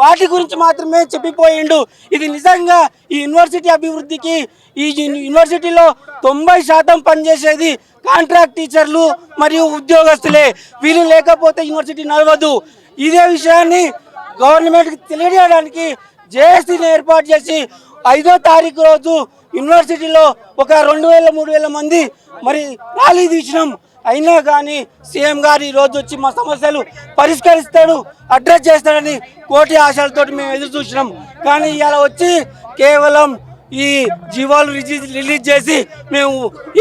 వాటి గురించి మాత్రమే చెప్పిపోయిండు. ఇది నిజంగా ఈ యూనివర్సిటీ అభివృద్ధికి, ఈ యూనివర్సిటీలో 90% పనిచేసేది కాంట్రాక్ట్ టీచర్లు మరియు ఉద్యోగస్తులే. వీళ్ళు లేకపోతే యూనివర్సిటీ నడవదు. ఇదే విషయాన్ని గవర్నమెంట్కి తెలియజేయడానికి జేఏసీని ఏర్పాటు చేసి 5వ తారీఖు రోజు యూనివర్సిటీలో ఒక 2000-3000 మంది మరి ర్యాలీ తీసినాం. అయినా కానీ సీఎం గారు ఈరోజు వచ్చి మా సమస్యలు పరిష్కరిస్తాడు, అడ్రస్ చేస్తాడని కోటి ఆశలతో మేము ఎదురు చూసినాం. కానీ ఇలా వచ్చి కేవలం ఈ జీవాలు రిలీజ్ చేసి మేము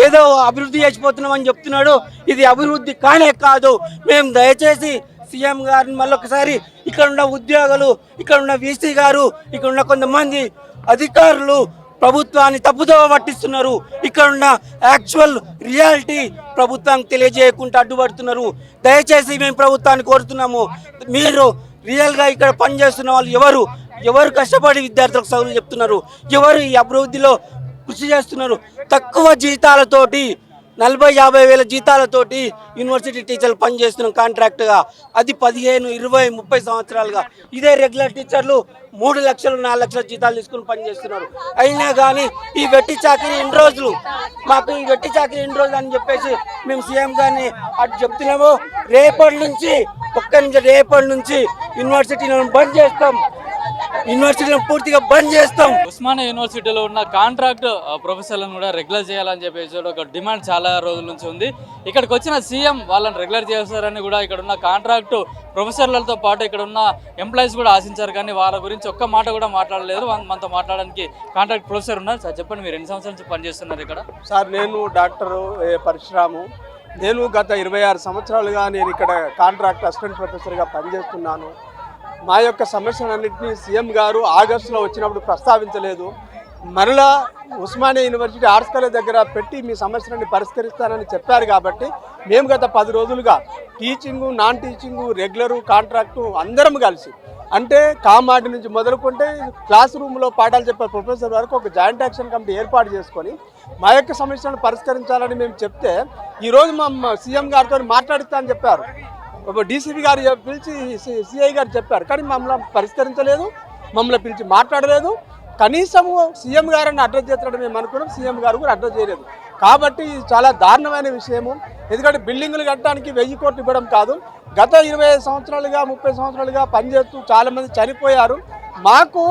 ఏదో అభివృద్ధి చేసిపోతున్నామని చెప్తున్నాడు. ఇది అభివృద్ధి కానే కాదు. మేము దయచేసి సీఎం గారిని మళ్ళొకసారి ఇక్కడ ఉన్న ఉద్యోగులు, ఇక్కడ ఉన్న వీసీ గారు, ఇక్కడ ఉన్న కొంతమంది అధికారులు ప్రభుత్వాన్ని తప్పుదోవ పట్టిస్తున్నారు. ఇక్కడ ఉన్న యాక్చువల్ రియాలిటీ ప్రభుత్వానికి తెలియజేయకుండా అడ్డుపడుతున్నారు. దయచేసి మేము ప్రభుత్వాన్ని కోరుతున్నాము, మీరు రియల్గా ఇక్కడ పనిచేస్తున్న వాళ్ళు ఎవరు కష్టపడి విద్యార్థులకు చదువులు చెప్తున్నారు, ఎవరు ఈ అభివృద్ధిలో కృషి చేస్తున్నారు. తక్కువ జీతాలతోటి 40-50 వేల జీతాలతోటి యూనివర్సిటీ టీచర్లు పనిచేస్తున్నాం కాంట్రాక్ట్గా. అది 15, 20, 30 సంవత్సరాలుగా. ఇదే రెగ్యులర్ టీచర్లు 3 లక్షలు 4 లక్షల జీతాలు తీసుకుని పనిచేస్తున్నారు. అయినా కానీ ఈ వెట్టి చాకరీ ఎన్ని రోజులు, మాకు ఈ వెట్టి చాకరీ ఎన్ని రోజులు అని చెప్పేసి మేము సీఎం గారిని అటు చెప్తున్నాము. రేపటి నుంచి యూనివర్సిటీలను బంద్ చేస్తాం, యూనివర్సిటీలను పూర్తిగా బంద్ చేస్తాం. ఉస్మానియా యూనివర్సిటీలో ఉన్న కాంట్రాక్ట్ ప్రొఫెసర్లను కూడా రెగ్యులర్ చేయాలని చెప్పేసి ఒక డిమాండ్ చాలా రోజుల నుంచి ఉంది. ఇక్కడికి వచ్చిన సీఎం వాళ్ళని రెగ్యులర్ చేస్తారని కూడా ఇక్కడ ఉన్న కాంట్రాక్ట్ ప్రొఫెసర్లతో పాటు ఇక్కడ ఉన్న ఎంప్లాయీస్ కూడా ఆశించారు. కానీ వాళ్ళ గురించి ఒక్క మాట కూడా మాట్లాడలేదు. మనతో మాట్లాడడానికి కాంట్రాక్ట్ ప్రొఫెసర్ ఉన్నారు. సార్ చెప్పండి, మీరు ఎన్ని సంవత్సరాల నుంచి పనిచేస్తున్నారు ఇక్కడ? సార్, నేను డాక్టర్ పరశురాము. నేను గత 26 సంవత్సరాలుగా నేను ఇక్కడ కాంట్రాక్ట్ అసిస్టెంట్ ప్రొఫెసర్గా పనిచేస్తున్నాను. మా యొక్క సమస్యలన్నింటినీ సీఎం గారు ఆగస్టులో వచ్చినప్పుడు ప్రస్తావించలేదు. మరలా ఉస్మానియా యూనివర్సిటీ ఆర్ట్స్ కాలేజ్ దగ్గర పెట్టి మీ సమస్యలన్నీ పరిష్కరిస్తానని చెప్పారు. కాబట్టి మేము గత 10 రోజులుగా teaching, non teaching, regular, contract అందరం కలిసి, అంటే కామాడి నుంచి మొదలుకుంటే క్లాస్ రూమ్లో పాఠాలు చెప్పే ప్రొఫెసర్ వరకు ఒక జాయింట్ యాక్షన్ కమిటీ ఏర్పాటు చేసుకొని మా యొక్క సమస్యలను పరిష్కరించాలని మేము చెప్తే, ఈరోజు మా సీఎం గారితో మాట్లాడిస్తానని చెప్పారు. డీసీపీ గారు పిలిచి సిఐ గారు చెప్పారు. కానీ మమ్మల్ని పరిష్కరించలేదు, మమ్మల్ని పిలిచి మాట్లాడలేదు. కనీసము సీఎం గారిని అడ్రస్ చేస్తాడని మేము అనుకున్నాం, సీఎం గారు కూడా అడ్రస్ చేయలేదు. కాబట్టి ఇది చాలా దారుణమైన విషయము. ఎందుకంటే బిల్డింగులు కట్టడానికి 1000 కోట్లు ఇవ్వడం కాదు, గత 25 సంవత్సరాలుగా 30 సంవత్సరాలుగా పనిచేస్తూ చాలామంది చనిపోయారు. మాకు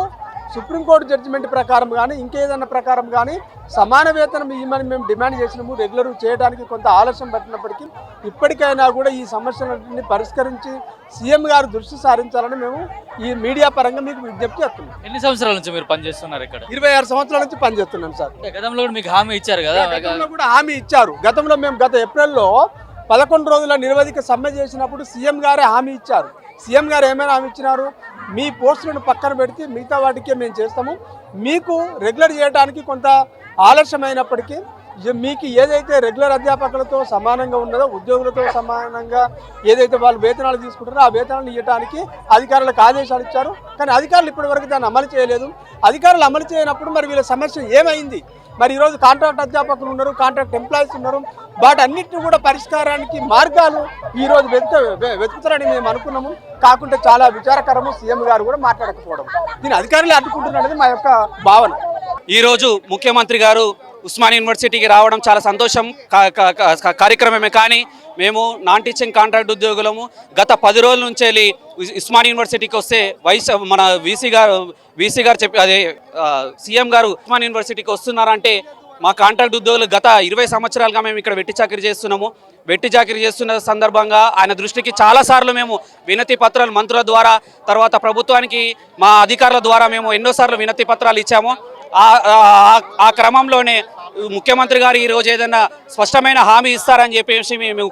సుప్రీంకోర్టు జడ్జిమెంట్ ప్రకారం కానీ ఇంకేదన్నా ప్రకారం కానీ సమాన వేతనం ఇవ్వమని మేము డిమాండ్ చేసినాము. రెగ్యులర్ చేయడానికి కొంత ఆలస్యం పట్టినప్పటికీ ఇప్పటికైనా కూడా ఈ సమస్యలన్నింటినీ పరిష్కరించి సీఎం గారు దృష్టి సారించాలని మేము ఈ మీడియా పరంగా మీకు విజ్ఞప్తి చేస్తున్నాం. ఎన్ని సంవత్సరాల నుంచి మీరు పనిచేస్తున్నారు ఇక్కడ? 26 సంవత్సరాల నుంచి పనిచేస్తున్నాం సార్. గతంలో కూడా మీకు హామీ ఇచ్చారు కదా? గతంలో కూడా హామీ ఇచ్చారు. గతంలో మేము గత ఏప్రిల్లో 11 రోజుల నిరవధిక సమ్మె చేసినప్పుడు సీఎం గారే హామీ ఇచ్చారు. సీఎం గారు ఏమైనా హామీ ఇచ్చినారు, మీ పోస్టులను పక్కన పెడితే మిగతా వాటికే మేము చేస్తాము, మీకు రెగ్యులర్ చేయడానికి కొంత ఆలస్యమైనప్పటికీ మీకు ఏదైతే రెగ్యులర్ అధ్యాపకులతో సమానంగా ఉన్నదో, ఉద్యోగులతో సమానంగా ఏదైతే వాళ్ళు వేతనాలు తీసుకుంటారో ఆ వేతనాలు ఇవ్వడానికి అధికారులకు ఆదేశాలు ఇచ్చారు. కానీ అధికారులు ఇప్పటివరకు దాన్ని అమలు చేయలేదు. అధికారులు అమలు చేయనప్పుడు మరి వీళ్ళ సమస్య ఏమైంది? మరి ఈరోజు కాంట్రాక్ట్ అధ్యాపకులు ఉన్నారు, కాంట్రాక్ట్ ఎంప్లాయీస్ ఉన్నారు. వాటన్నిటిని కూడా పరిష్కారానికి మార్గాలు ఈరోజు వెతుకుతారని మేము అనుకున్నాము. కాకుంటే చాలా విచారకరము, సీఎం గారు కూడా మాట్లాడకపోవడం, దీని అధికారులు అడ్డుకుంటున్నది మా యొక్క భావన. ఈరోజు ముఖ్యమంత్రి గారు ఉస్మానియా యూనివర్సిటీకి రావడం చాలా సంతోషం కార్యక్రమమే. కానీ మేము నాన్ టీచింగ్ కాంట్రాక్ట్ ఉద్యోగులము గత 10 రోజుల నుంచి వెళ్ళి ఉస్మానియా యూనివర్సిటీకి వస్తే మన వీసీ గారు చెప్పి అదే సీఎం గారు ఉస్మానియా యూనివర్సిటీకి వస్తున్నారంటే మా కాంట్రాక్ట్ ఉద్యోగులు గత 20 సంవత్సరాలుగా మేము ఇక్కడ వెట్టి చాకరీ చేస్తున్నాము. వెట్టి చాకరీ చేస్తున్న సందర్భంగా ఆయన దృష్టికి చాలాసార్లు మేము వినతి పత్రాలు మంత్రుల ద్వారా, తర్వాత ప్రభుత్వానికి మా అధికారుల ద్వారా మేము ఎన్నోసార్లు వినతి పత్రాలు ఇచ్చాము. ఆ క్రమంలోనే ముఖ్యమంత్రి గారు ఈరోజు ఏదైనా స్పష్టమైన హామీ ఇస్తారని చెప్పేసి మేము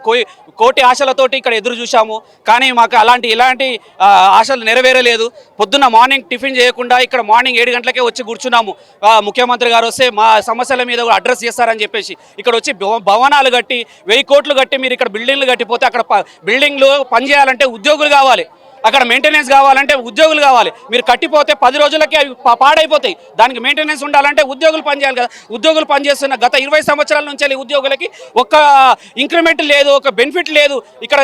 కోటి ఆశలతోటి ఇక్కడ ఎదురు చూసాము. కానీ మాకు ఎలాంటి ఆశలు నెరవేరలేదు. పొద్దున్న మార్నింగ్ టిఫిన్ చేయకుండా ఇక్కడ మార్నింగ్ 7 గంటలకే వచ్చి కూర్చున్నాము. ముఖ్యమంత్రి గారు వస్తే మా సమస్యల మీద కూడా అడ్రస్ చేస్తారని చెప్పేసి ఇక్కడ వచ్చి భవనాలు కట్టి 1000 కోట్లు కట్టి మీరు ఇక్కడ బిల్డింగ్లు కట్టిపోతే అక్కడ బిల్డింగ్లు పనిచేయాలంటే ఉద్యోగులు కావాలి. అక్కడ మెయింటెనెన్స్ కావాలంటే ఉద్యోగులు కావాలి. మీరు కట్టిపోతే 10 రోజులకి అవి పాడైపోతాయి. దానికి మెయింటెనెన్స్ ఉండాలంటే ఉద్యోగులు పనిచేయాలి కదా. ఉద్యోగులు పనిచేస్తున్న గత 20 సంవత్సరాల నుంచి ఉద్యోగులకి ఒక్క ఇంక్రిమెంట్ లేదు, ఒక బెనిఫిట్ లేదు. ఇక్కడ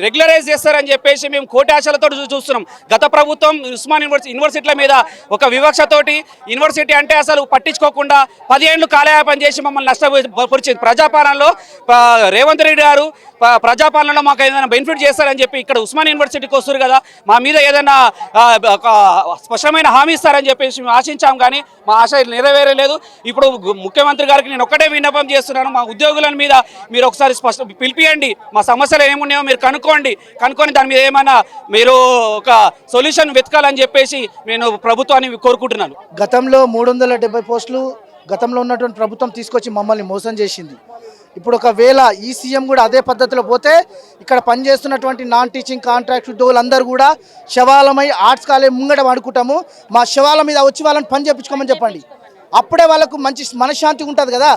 రెగ్యులరైజ్ చేస్తారని చెప్పేసి మేము కోటాశలతో చూస్తున్నాం. గత ప్రభుత్వం ఉస్మాన్ యూనివర్సిటీల మీద ఒక వివక్షతోటి యూనివర్సిటీ అంటే అసలు పట్టించుకోకుండా 10 ఏళ్ళు కాలయాపన చేసి మమ్మల్ని నష్టపరిచింది. ప్రజాపాలనలో రేవంత్ రెడ్డి గారు ప్రజాపాలనలో మాకు ఏదైనా బెనిఫిట్ చేస్తారని చెప్పి ఇక్కడ ఉస్మాన్ యూనివర్సిటీకి వస్తారు కదా, మా మీద ఏదైనా స్పష్టమైన హామీ ఇస్తారని చెప్పేసి మేము ఆశించాం. కానీ మా ఆశ నెరవేరలేదు. ఇప్పుడు ముఖ్యమంత్రి గారికి నేను ఒక్కటే విన్నపం చేస్తున్నాను, మా ఉద్యోగుల మీద మీరు ఒకసారి పిలిపియండి, మా సమస్యలు ఏమున్నాయో మీరు కనుక్కొని దాని మీద ఏమైనా మీరు ఒక సొల్యూషన్ వెతకాలని చెప్పేసి నేను ప్రభుత్వాన్ని కోరుకుంటున్నాను. గతంలో 370 పోస్టులు గతంలో ఉన్నటువంటి ప్రభుత్వం తీసుకొచ్చి మమ్మల్ని మోసం చేసింది. ఇప్పుడు ఒకవేళ ఈ సీఎం కూడా అదే పద్ధతిలో పోతే ఇక్కడ పనిచేస్తున్నటువంటి నాన్ టీచింగ్ కాంట్రాక్ట్ ఉద్యోగులందరూ కూడా శవాలమై ఆర్ట్స్ కాలేజ్ ముంగట వాడుకుంటాము, మా శవాల మీద వచ్చి వాళ్ళని పని చేయించుకోమని చెప్పండి. అప్పుడే వాళ్ళకు మంచి మనశ్శాంతి ఉంటుంది కదా.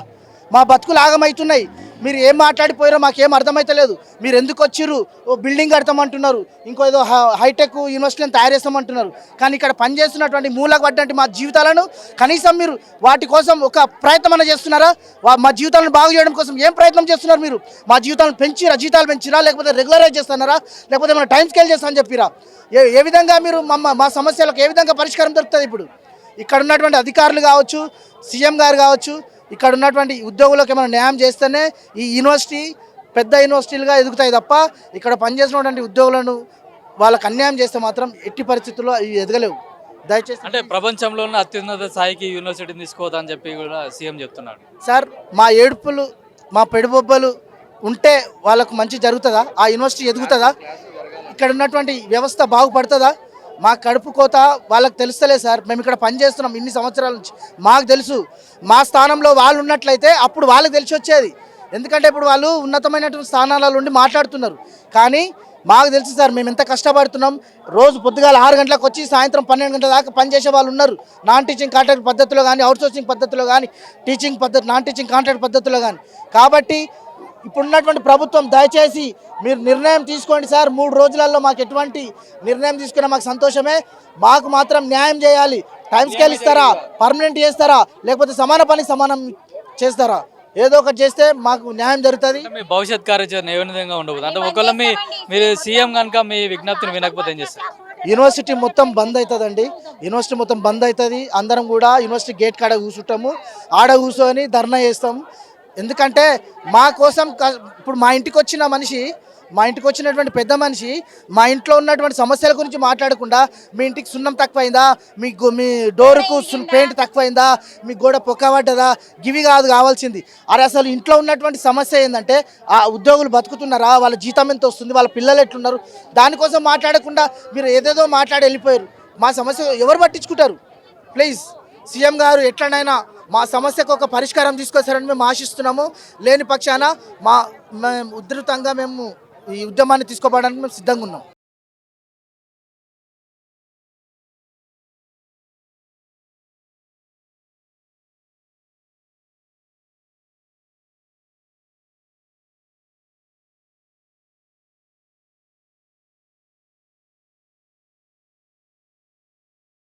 మా బతుకులు ఆగమవుతున్నాయి. మీరు ఏం మాట్లాడిపోయారో మాకేం అర్థమైతలేదు. మీరు ఎందుకు వచ్చిర్రు, ఓ బిల్డింగ్ కడతామంటున్నారు, ఇంకో ఏదో హైటెక్ యూనివర్సిటీని తయారు చేస్తామంటున్నారు. కానీ ఇక్కడ పనిచేస్తున్నటువంటి మూలకు పడ్డంటే మా జీవితాలను కనీసం మీరు వాటి కోసం ఒక ప్రయత్నం చేస్తున్నారా? మా జీవితాలను బాగు చేయడం కోసం ఏం ప్రయత్నం చేస్తున్నారు మీరు? మా జీవితాలను జీతాలు పెంచిరా, లేకపోతే రెగ్యులరైజ్ చేస్తున్నారా, లేకపోతే మన టైం స్కేల్ చేస్తామని చెప్పిరా? ఏ విధంగా మీరు మా సమస్యలకు ఏ విధంగా పరిష్కారం దొరుకుతుంది? ఇప్పుడు ఇక్కడ ఉన్నటువంటి అధికారులు కావచ్చు, సీఎం గారు కావచ్చు, ఇక్కడ ఉన్నటువంటి ఉద్యోగులకు ఏమైనా న్యాయం చేస్తేనే ఈ యూనివర్సిటీ పెద్ద యూనివర్సిటీలుగా ఎదుగుతాయి తప్ప ఇక్కడ పనిచేసినటువంటి ఉద్యోగులను వాళ్ళకు అన్యాయం చేస్తే మాత్రం ఎట్టి పరిస్థితుల్లో ఇవి ఎదగలేవు. దయచేసి అంటే ప్రపంచంలో ఉన్న అత్యున్నత స్థాయికి యూనివర్సిటీని తీసుకోవద్దని చెప్పి కూడా సీఎం చెప్తున్నాడు. సార్, మా ఏడుపులు మా పెడుబొబ్బలు ఉంటే వాళ్ళకు మంచి జరుగుతుందా? ఆ యూనివర్సిటీ ఎదుగుతుందా? ఇక్కడ ఉన్నటువంటి వ్యవస్థ బాగుపడుతుందా? మా కడుపు కోత వాళ్ళకి తెలుస్తలే సార్. మేము ఇక్కడ పనిచేస్తున్నాం ఇన్ని సంవత్సరాల నుంచి, మాకు తెలుసు. మా స్థానంలో వాళ్ళు ఉన్నట్లయితే అప్పుడు వాళ్ళకి తెలిసి వచ్చేది. ఎందుకంటే ఇప్పుడు వాళ్ళు ఉన్నతమైనటువంటి స్థానాలలో ఉండి మాట్లాడుతున్నారు. కానీ మాకు తెలుసు సార్, మేము ఎంత కష్టపడుతున్నాం. రోజు పొద్దుగాల 6 గంటలకు వచ్చి సాయంత్రం 12 గంటల దాకా పనిచేసే వాళ్ళు ఉన్నారు. నాన్ టీచింగ్ కాంట్రాక్ట్ పద్ధతిలో కానీ, అవుట్సోర్సింగ్ పద్ధతిలో కానీ, నాన్ టీచింగ్ కాంట్రాక్ట్ పద్ధతిలో కానీ. కాబట్టి ఇప్పుడున్నటువంటి ప్రభుత్వం దయచేసి మీరు నిర్ణయం తీసుకోండి సార్. 3 రోజులలో మాకు ఎటువంటి నిర్ణయం తీసుకున్నా మాకు సంతోషమే. మాకు మాత్రం న్యాయం చేయాలి. టైం స్కేల్ ఇస్తారా, పర్మనెంట్ చేస్తారా, లేకపోతే సమాన పని సమానం చేస్తారా? ఏదో ఒకటి చేస్తే మాకు న్యాయం జరుగుతుంది. మీ భవిష్యత్ కార్యాచరణ ఏ విధంగా ఉండబోతుంది? అంటే ఒకవేళ మీరు సీఎం కనుక మీ విజ్ఞప్తిని వినకపోతే ఏం చేస్తారు? యూనివర్సిటీ మొత్తం బంద్ అవుతుందండి. యూనివర్సిటీ మొత్తం బంద్ అవుతుంది. అందరం కూడా యూనివర్సిటీ గేట్ కాడ కూర్చుంటాము, ఆడ కూర్చొని ధర్నా చేస్తాము. ఎందుకంటే మా కోసం ఇప్పుడు మా ఇంటికి వచ్చిన మనిషి, మా ఇంటికి వచ్చినటువంటి పెద్ద మనిషి మా ఇంట్లో ఉన్నటువంటి సమస్యల గురించి మాట్లాడకుండా మీ ఇంటికి సున్నం తక్కువైందా, మీ డోరుకు పెయింట్ తక్కువైందా, మీ గోడ పొక్క పడ్డదా, గివి కాదు కావాల్సింది. అరే అసలు ఇంట్లో ఉన్నటువంటి సమస్య ఏంటంటే ఆ ఉద్యోగులు బతుకుతున్నారా, వాళ్ళ జీతం ఎంత వస్తుంది, వాళ్ళ పిల్లలు ఎట్లున్నారు, దానికోసం మాట్లాడకుండా మీరు ఏదేదో మాట్లాడి వెళ్ళిపోయారు. మా సమస్య ఎవరు పట్టించుకుంటారు? ప్లీజ్ సీఎం గారు ఎట్లనైనా మా సమస్యకు ఒక పరిష్కారం తీసుకొస్తారని మేము ఆశిస్తున్నాము. లేని పక్షాన మేము ఉధృతంగా ఈ ఉద్యమాన్ని తీసుకోవడానికి మేము సిద్ధంగా ఉన్నాం.